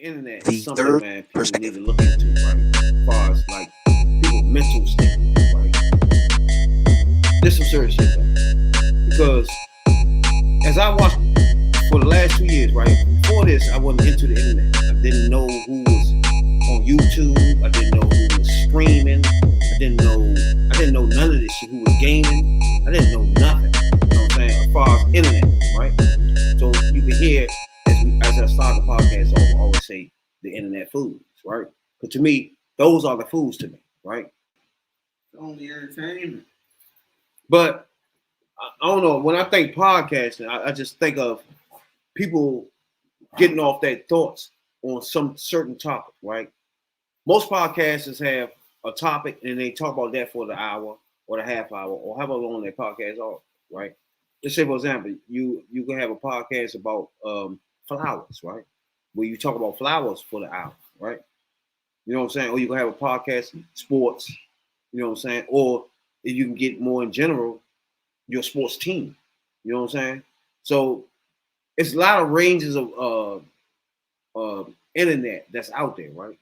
internet is something, man, people need to look into, right? As far as like people mental state, right? This some serious shit, man. Because as I watched for the last 2 years, right? Before this, I wasn't into the internet. I didn't know who was on YouTube. I didn't know who was streaming. I didn't know none of this shit. Who was gaming? I didn't know nothing. You know what I'm saying? As far as internet, right? So you can hear as I start the podcast, I always say the internet foods, right? But to me, those are the foods to me, right? Only entertainment. But I don't know. When I think podcasting, I just think of people getting off their thoughts on some certain topic, right? Most podcasters have a topic and they talk about that for the hour or the half hour or however long their podcast are, right? Let's say, for example, you can have a podcast about flowers, right? Where you talk about flowers for the hour, right? You know what I'm saying? Or you can have a podcast, sports, you know what I'm saying? Or if you can get more in general, your sports team, you know what I'm saying? So it's a lot of ranges of internet that's out there, right?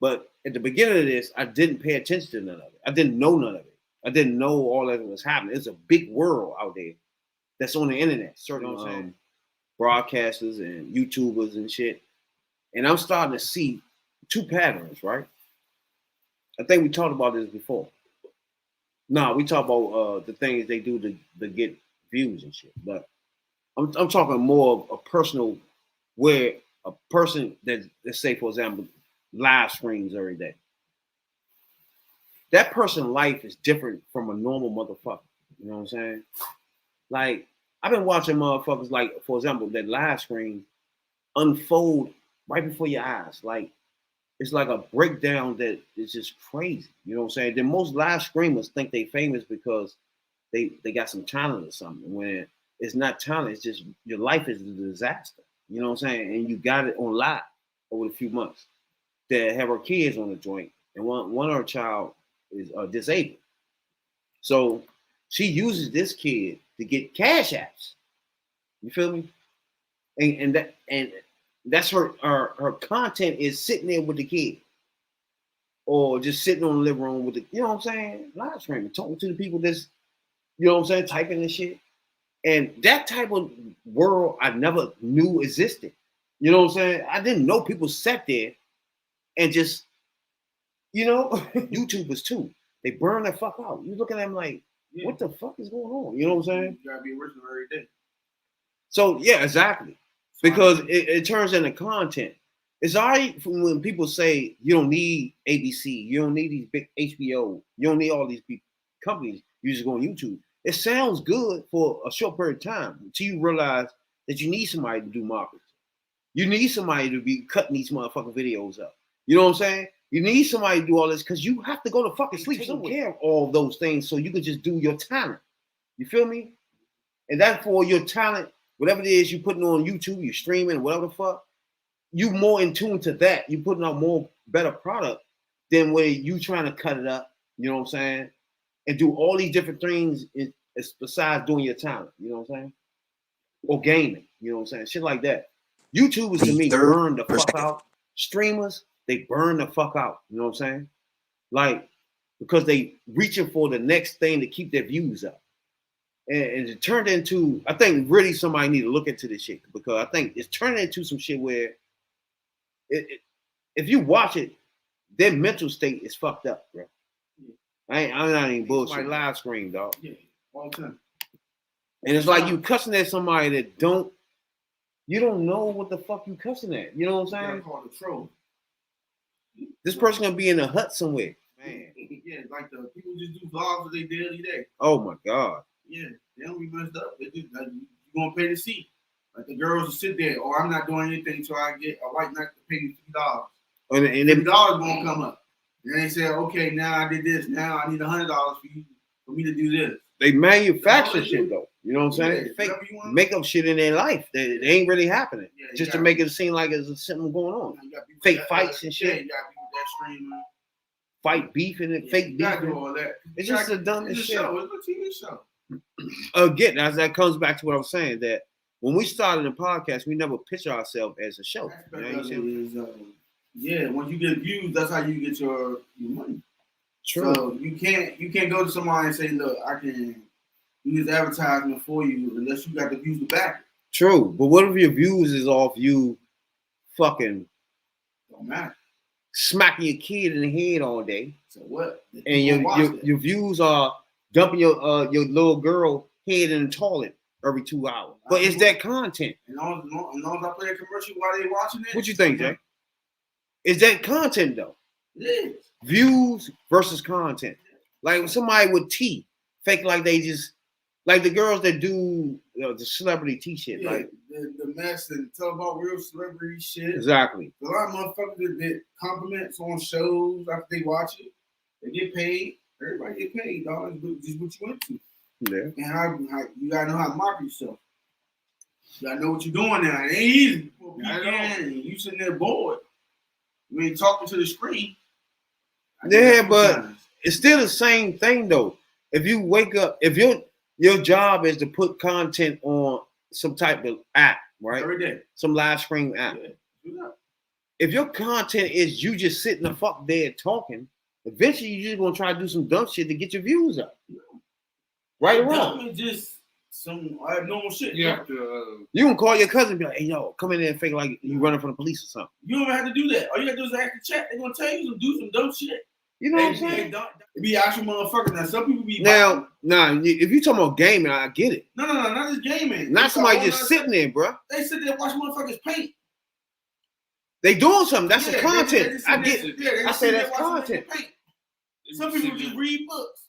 But at the beginning of this, I didn't pay attention to none of it. I didn't know none of it. I didn't know all that was happening. It's a big world out there that's on the internet. Certain you know what I'm saying? Broadcasters and YouTubers and shit. And I'm starting to see two patterns, right? I think we talked about this before. No, we talked about the things they do to get views and shit. But I'm talking more of a personal, where a person that, let's say, for example, live streams every day. That person's life is different from a normal motherfucker. You know what I'm saying? Like, I've been watching motherfuckers, like, for example, that live stream unfold right before your eyes. Like, it's like a breakdown that is just crazy. You know what I'm saying? Then most live streamers think they famous because they got some talent or something. When it's not talent, it's just your life is a disaster. You know what I'm saying? And you got it on live over a few months. That have her kids on the joint, and one of her child is disabled. So she uses this kid to get cash apps. You feel me? And that's her content is sitting there with the kid, or just sitting on the living room with the, you know what I'm saying, live streaming, talking to the people that's, you know what I'm saying, typing and shit. And that type of world I never knew existed. You know what I'm saying? I didn't know people sat there and just, you know, YouTubers too. They burn the fuck out. You looking at them like, what the fuck is going on? You know what I'm saying? You gotta be original every day. So yeah, exactly. Because it turns into content. It's all right when people say you don't need ABC, you don't need these big HBO, you don't need all these big companies. You just go on YouTube. It sounds good for a short period of time until you realize that you need somebody to do marketing. You need somebody to be cutting these motherfucking videos up. You know what I'm saying? You need somebody to do all this because you have to go to fucking sleep. Taking care of all of those things so you can just do your talent. You feel me? And that's for your talent, whatever it is you're putting on YouTube, you're streaming, whatever the fuck, you more in tune to that. You're putting out more better product than where you trying to cut it up, you know what I'm saying? And do all these different things besides doing your talent, you know what I'm saying? Or gaming, you know what I'm saying? Shit like that. YouTubers to me burn the fuck out. Streamers, they burn the fuck out. You know what I'm saying? Like, because they reaching for the next thing to keep their views up. And it turned into, I think really somebody need to look into this shit, because I think it's turning into some shit where if you watch it, their mental state is fucked up, bro. I'm not even bullshit. Live stream, dog. Yeah, all the time. And it's like you cussing at somebody that you don't know what the fuck you cussing at. You know what I'm saying? Call the troll. This person gonna be in a hut somewhere. Man. Yeah, like the people just do vlogs for their daily day. Oh my God. Yeah, they don't be messed up. They just like, you gonna pay the seat. Like the girls will sit there, oh, I'm not doing anything until I get a white knight to pay me $50. And $50 won't come up. And they say, okay, now I did this. Now I need $100 for me to do this. They manufacture shit though. You know what I'm saying? Yeah, fake makeup shit in their life. They ain't really happening. Yeah, just to make it seem like there's something going on. Fake fights and shit. Yeah, you got people that streaming. Fight beefing and fake beefing. All that. It's just the dumbest shit. It's a TV show. Again, as that comes back to what I was saying, that when we started the podcast, we never picture ourselves as a show. You know what I'm saying? Yeah, once you get views, that's how you get your money. True. So you can't go to somebody and say, look, I can use advertisement for you unless you got the views to back it. True, but what if your views is off you fucking don't matter. Smacking your kid in the head all day? So what? And your views are dumping your little girl head in the toilet every 2 hours. But it's that content. And all I play a commercial while they watching it. What you think, Jay? Is that content though? It is. Views versus content. Like somebody with tea, fake like they just like the girls that do the celebrity tea shit, yeah, right? The mess and tell about real celebrity shit. Exactly. A lot of motherfuckers that get compliments on shows after they watch it, they get paid. Everybody get paid, dog. It's just what you went to. Yeah. And how you gotta know how to market yourself. You gotta know what you're doing now. It ain't easy. You sitting there bored. You ain't talking to the screen. Yeah, but it's still the same thing though. If you wake up, if your job is to put content on some type of app, right? Every day. Some live stream app. Yeah. If your content is you just sitting the fuck there talking, eventually you're just gonna try to do some dumb shit to get your views up. Right or wrong? Just some normal shit. You have to. You can call your cousin and be like, "Hey, yo, come in there and fake like you running from the police or something." You don't even have to do that. All you gotta do is ask the chat. They're gonna tell you to do some dumb shit. You know what I'm saying? It be actual motherfuckers. Now some people be if you talking about gaming, I get it. No, not just gaming. Not somebody just sitting there, bro. They sit there and watch motherfuckers paint. They doing something. That's the content. I get it. I say that's content. Some people just read books.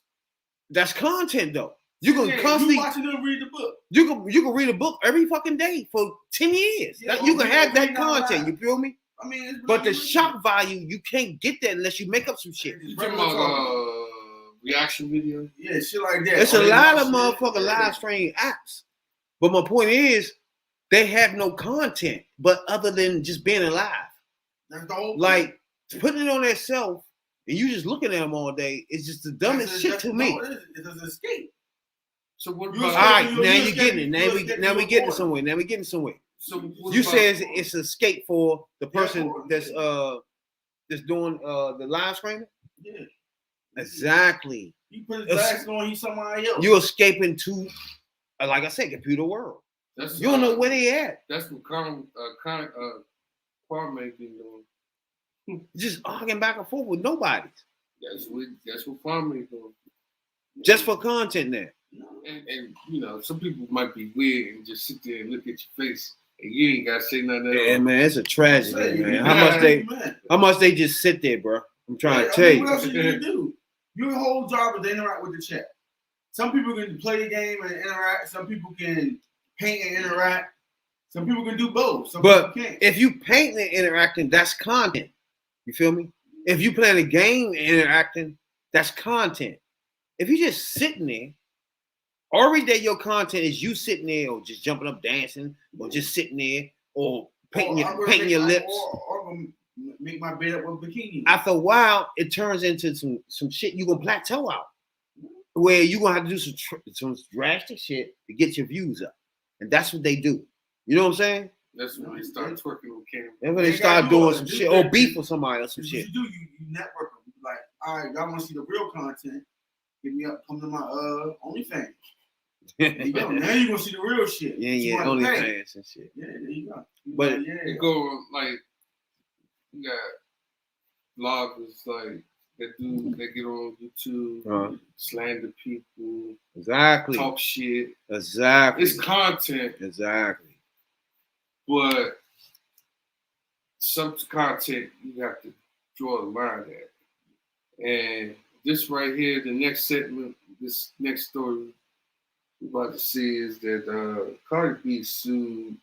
That's content though. You can constantly you watching them read the book. You can read a book every fucking day for 10 years. Yeah, you can have that content. You feel me? I mean, but the shock value, you can't get that unless you make up some shit. You talking about reaction video? Yeah, shit like that. It's a lot of motherfucking live stream apps. But my point is, they have no content, but other than just being alive. That's the whole like putting it on themselves and you just looking at them all day, it's just the dumbest shit to me. It's an escape. So what? All right, now you're getting it. Now we getting somewhere. Now we getting somewhere. So you say it's an escape for the person that's doing the live streaming? Yeah. Exactly. You put his glasses on, he's somebody else. You're escaping to, like I said, computer world. You don't know where they at. That's what Kwame been doing. Just arguing back and forth with nobody. That's what Kwame doing. Just for content now. And you know, some people might be weird and just sit there and look at your face, and you ain't gotta say nothing. Yeah, man, it's a tragedy, man. How much they just sit there, bro? I'm trying to tell you. What else are you gonna do? Your whole job is to interact with the chat. Some people can play the game and interact. Some people can paint and interact. Some people can do both. But if you paint and interacting, that's content. You feel me? If you playing a game and interacting, that's content. If you just sitting there, every day your content is you sitting there or just jumping up dancing or just sitting there or painting your lips. Or make my bed up with bikini. After a while, it turns into some shit you gonna plateau out. Where you gonna have to do some drastic shit to get your views up. And that's what they do. You know what I'm saying? That's when they start twerking on camera. That's when they start doing some shit or beef with somebody or some shit. You network them. Like, all right, y'all want to see the real content? Hit me up. Come to my OnlyFans. There you go. Now you gonna see the real shit. Yeah, OnlyFans and shit. Yeah, there you go. But it go like you got bloggers like that get on YouTube, slander people, exactly, talk shit, exactly. It's content, exactly. But some content you have to draw a line at, and this right here, the next segment, this next story we're about to see is that Cardi B sued.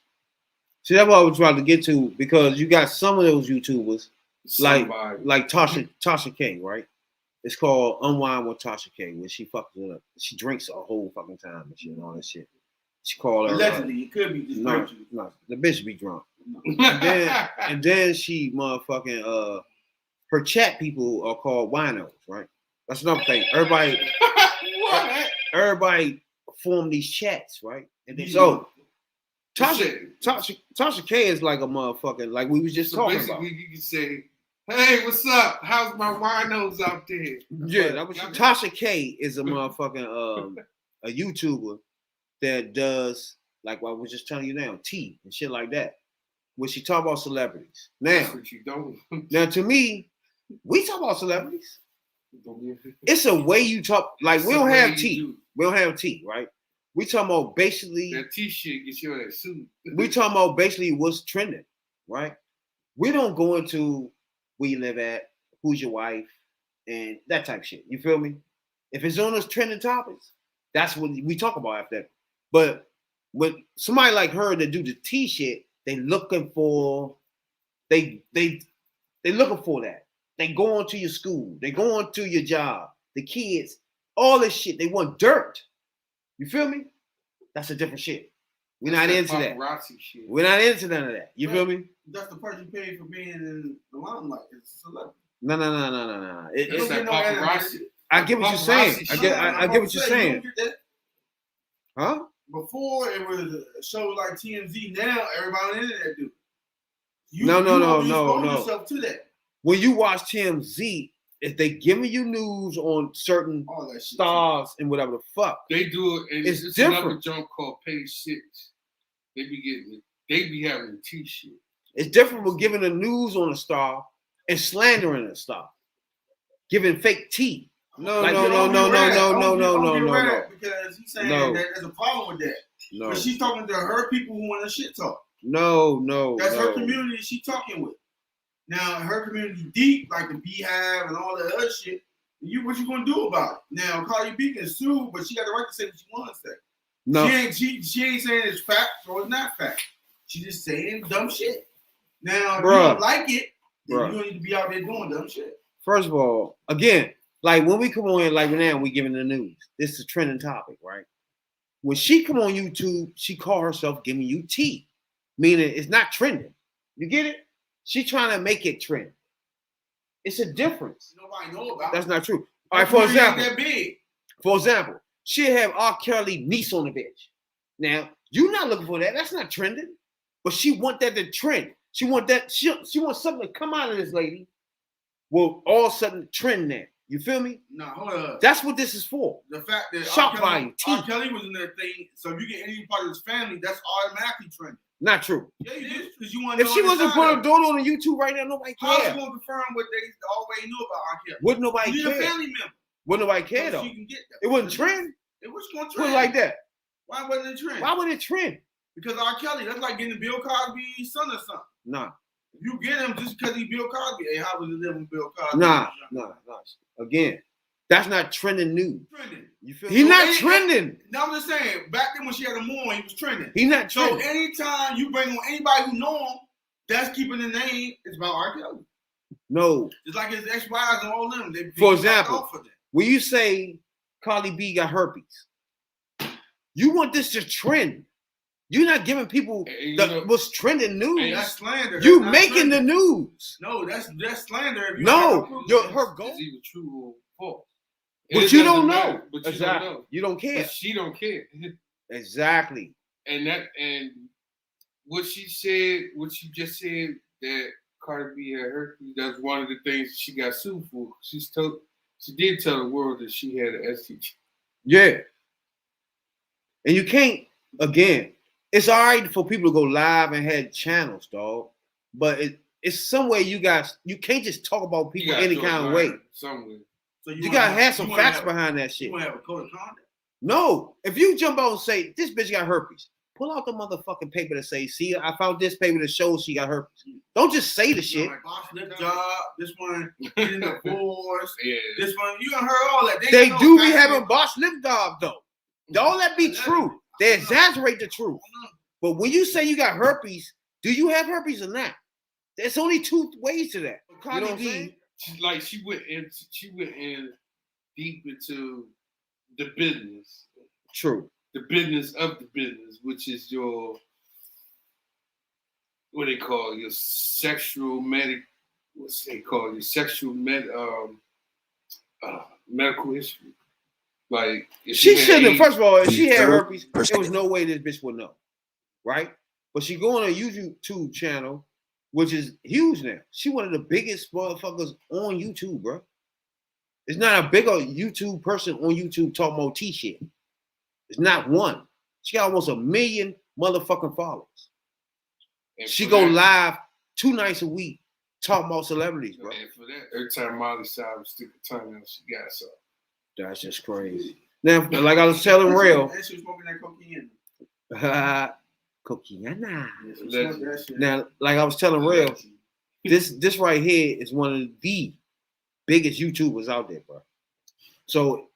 See, that's what I was trying to get to because you got some of those YouTubers like Tasha K, right? It's called Unwind with Tasha K, where she fucks it up. She drinks a whole fucking time and shit and all that shit. She called her. Allegedly, it could be just no, the bitch be drunk. And then she motherfucking her chat people are called winos, right? That's another thing. Everybody form these chats, right? And then Tasha K is like a motherfucking, like we was just talking about. You can say, hey, what's up? How's my winos out there? Yeah, that was Tasha K is a motherfucking a YouTuber that does, like what I was just telling you now, tea and shit like that. When she talk about celebrities. Now, that's what you don't. Now to me, we talk about celebrities. It's a way you talk. Like we don't have tea. We don't have tea, right? We talking about basically that tea shit gets you that suit. We talking about basically what's trending, right? We don't go into where you live at, who's your wife, and that type of shit. You feel me? If it's on those trending topics, that's what we talk about after that. But when somebody like her that do the tea shit, they looking for looking for that. They go on to your school, they go on to your job, the kids, all this shit. They want dirt. You feel me? That's a different shit. We're not into that. Shit. We're not into none of that. You feel me? That's the price you pay for being in the limelight. It's a celebrity. No. It's that paparazzi. I get what you're saying. I get what you're saying. Huh? Before it was a show like TMZ. Now everybody on the internet do. No. Yourself to that. When you watch TMZ, if they giving you news on certain stars and whatever the fuck, they do it. And it's different. Another jump called Page 6. They be having the tea shit. It's different with giving the news on a star and slandering a star, giving fake tea. No. Because he's saying that there's a problem with that. No. But she's talking to her people who want to shit talk. No. That's her community she's talking with. Now, her community deep, like the Beehive and all that other shit. What you gonna do about it? Now, Cardi B can sue, but she got the right to say what she wants to say. No, she ain't saying it's fact or it's not fact. She's just saying dumb shit. Now, if you don't like it, then you don't need to be out there doing dumb shit. First of all, again, like when we come on, like now we giving the news. This is a trending topic, right? When she come on YouTube, she call herself giving you tea, meaning it's not trending. You get it? She trying to make it trend. It's a difference. Nobody know about. That's not true. All right, for example, she'll have R. Kelly niece on the bitch. Now, you're not looking for that. That's not trending. But she want that to trend. She want that. She wants something to come out of this lady. Well, all of a sudden trend there. You feel me? No, hold up. That's what this is for. The fact that shock value. R. Kelly was in that thing, so if you get any part of his family, that's automatically trending. Not true. Yeah, you do. Because you want if she wasn't putting a daughter on YouTube right now, nobody cares. How's she going to confirm what they already knew about R. Kelly? Wouldn't nobody care? A family member. Wouldn't nobody care though? She can get that. It wouldn't trend. It was going to trend. Put it like that. Why wouldn't it trend? Why would it trend? Because R. Kelly, that's like getting Bill Cosby's son or something. Nah. If you get him just because he's Bill Cosby, hey, how was it living with Bill Cosby? Nah. Again, that's not trending news. Trending. You feel? He's not trending. No, I'm just saying. Back then when she had him on, he was trending. He's not trending. So anytime you bring on anybody who know him, that's keeping the name. It's about R. Kelly. No. It's like his ex-wives and all them. For example, when you say Cardi B got herpes, you want this to trend. You're not giving people what's trending news. That's slander. You making the news. No, that's slander. No, her goal. Is either true or false. But you don't know. But exactly. You don't know. You don't care. But she don't care. Exactly. And what she just said that Cardi B had herpes, that's one of the things she got sued for. She did tell the world that she had an STD. Yeah. And you can't, again, it's all right for people to go live and have channels, dog. But it's some way you can't just talk about people any kind of way. Somewhere. So you gotta have some facts behind that shit. You want to have a code of conduct? No. If you jump out and say, this bitch got herpes, pull out the motherfucking paper to say, see, I found this paper that shows she got herpes. Don't just say the shit. Like boss lip job, this one getting a divorce, this one, you done heard all that. They do be having boss lip job though. Don't let be true. They exaggerate the truth. But when you say you got herpes, do you have herpes or not? There's only two ways to that. You know what I'm saying? She went in deep into the business. True. The business of the business, which is your your sexual medical history. Like she shouldn't have. First of all, if she had herpes, there was no way this bitch would know, right? but she go on a YouTube channel, which is huge now. She one of the biggest motherfuckers on YouTube, bro. There's not a bigger YouTube person on YouTube talking about T shit. It's not one. She got almost 1 million motherfucking followers. And she go live 2 nights a week talking about celebrities, bro. And for that, every time Miley Cyrus stick a tongue out, she got something. That's just crazy. Now, like I was telling Real. And she was smoking that cocaine. Cocaine. Now, like I was telling Real, this right here is one of the biggest YouTubers out there, bro. So,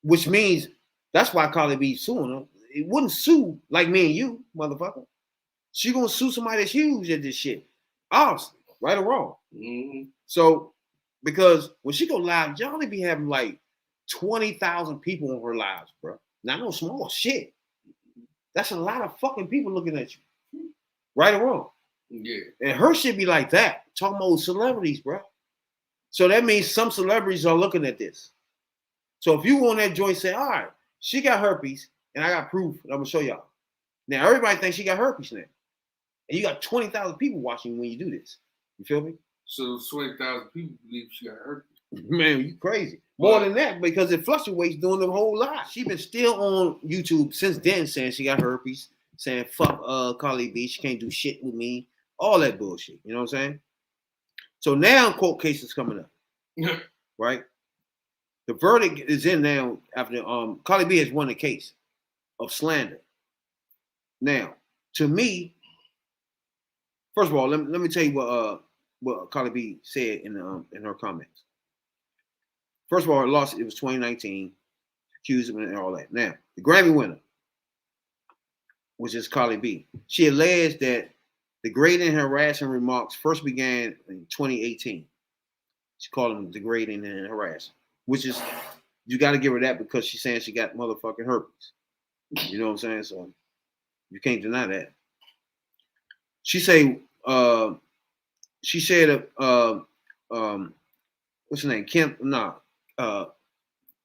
which means that's why Cardi B suing her. It wouldn't sue like me and you, motherfucker. She gonna sue somebody that's huge at this shit, obviously, right or wrong. Mm-hmm. So, because when she go live, y'all only be having like 20,000 people on her lives, bro. Not no small shit. That's a lot of fucking people looking at you, right or wrong. Yeah. And her shit be like that, talking about celebrities, bro. So that means some celebrities are looking at this. So if you on that joint, say, all right, she got herpes, and I got proof, and I'm gonna show y'all. Now everybody thinks she got herpes now. And you got 20,000 people watching when you do this. You feel me? So 20,000 people believe she got herpes. Man, you crazy. More than that, because it fluctuates during the whole life. She been still on YouTube since then saying she got herpes, saying fuck Cardi B, she can't do shit with me, all that bullshit. You know what I'm saying? So now court case is coming up. Right? The verdict is in now after Cardi B has won the case of slander. Now, to me, first of all, let me tell you what Cardi B said in her comments. First of all, her lawsuit, it was 2019, accused him and all that. Now, the Grammy winner, which is Cardi B, she alleged that degrading and harassing remarks first began in 2018. She called them degrading and harassing, which is, you got to give her that because she's saying she got motherfucking herpes. You know what I'm saying? So you can't deny that. She said, what's her name?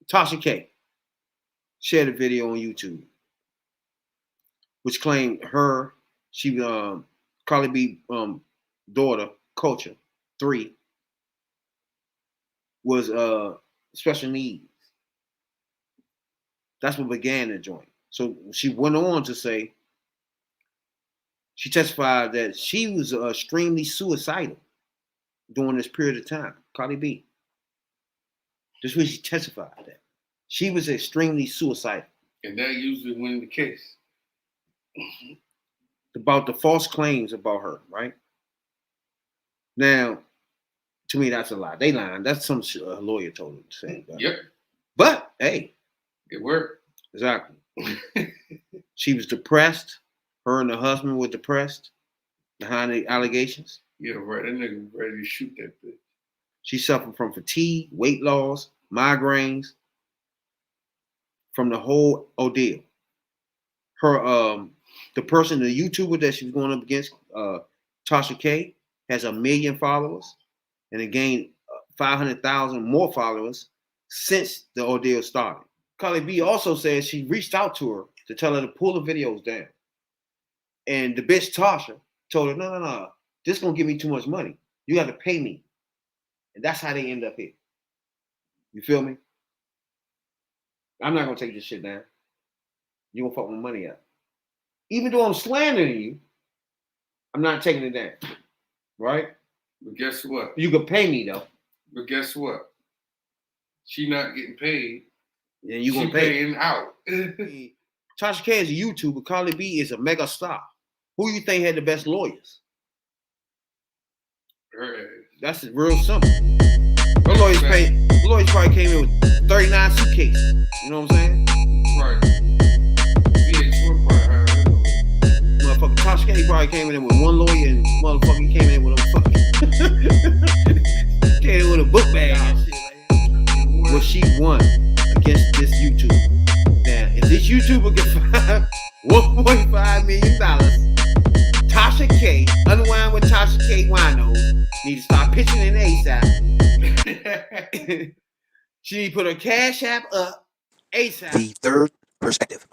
Tasha K shared a video on YouTube, which claimed Cardi B daughter, Culture 3, was special needs. That's what began the joint. So she went on to say, she testified that she was extremely suicidal during this period of time. Cardi B. This is what she testified that. She was extremely suicidal. And that usually wins the case. About the false claims about her, right? Now, to me, that's a lie. They lying. That's some shit a lawyer told her to say. Yep. But, hey. It worked. Exactly. She was depressed. Her and her husband were depressed behind the allegations. Yeah, right. That nigga ready to shoot that bitch. She suffered from fatigue, weight loss, migraines, from the whole ordeal. Her, the YouTuber that she was going up against, Tasha K, has 1 million followers, and it gained 500,000 more followers since the ordeal started. Cardi B also says she reached out to her to tell her to pull the videos down. And the bitch Tasha told her, no, this is going to give me too much money. You got to pay me. And that's how they end up here. You feel me? I'm not going to take this shit down. You're going to fuck my money up. Even though I'm slandering you, I'm not taking it down. Right? But guess what? You can pay me, though. But guess what? She not getting paid. And you going to pay. Paying out. Tasha K is a YouTuber. Cardi B is a mega star. Who you think had the best lawyers? That's real simple. Her lawyers probably came in with 39 suitcases. You know what I'm saying? Right. Motherfucking Tasha K probably came in with one lawyer and motherfucking came in with a fucking came in with a book bag and shit. Well, she won against this YouTuber. Now, if this YouTuber can find $1.5 million, Tasha K, Unwind with Tasha K Winos, need to start pitching in ASAP. She need to put her Cash App up ASAP. The third perspective.